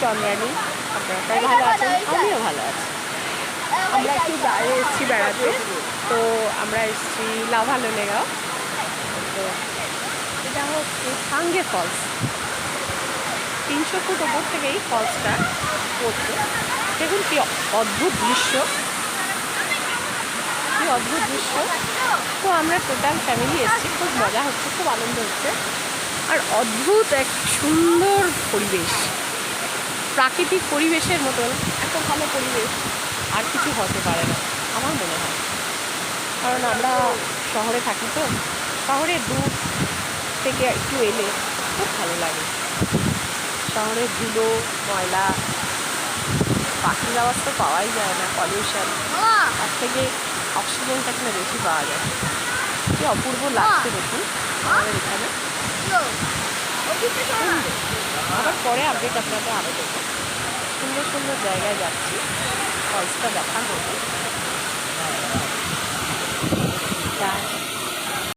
চন্দ্রানী। আপনারা সবাই ভালো আছেন, আমিও ভালো আছি। আমরা একটু বাইরে এসেছি বেড়াতে, তো আমরা এসেছি লাভালোলেগাঁও। তো এটা হচ্ছে সাঙ্গে ফলস। 300 ফুট ওপর থেকেই ফলসটা পড়ছে। দেখুন কি অদ্ভুত দৃশ্য, কি অদ্ভুত দৃশ্য। তো আমরা টোটাল ফ্যামিলি এসেছি, খুব মজা হচ্ছে, খুব আনন্দ হচ্ছে। আর অদ্ভুত এক সুন্দর পরিবেশ, প্রাকৃতিক পরিবেশের মতন এত ভালো পরিবেশ আর কিছু হতে পারে না আমার মনে হয়। কারণ আমরা শহরে থাকি, তো শহরে দূর থেকে একটু এলে খুব ভালো লাগে। শহরের ধুলো, ময়লা, পাখির আওয়াজ তো পাওয়াই যায় না, পলিউশন, তার থেকে অক্সিজেনটা এখানে বেশি পাওয়া যায়। কি অপূর্ব লাগছে দেখুন আমাদের এখানে। আবার পরে আপডেট আপনাদের আরও দেবো। সুন্দর সুন্দর জায়গায় যাচ্ছি, ফলসটা দেখা হবে।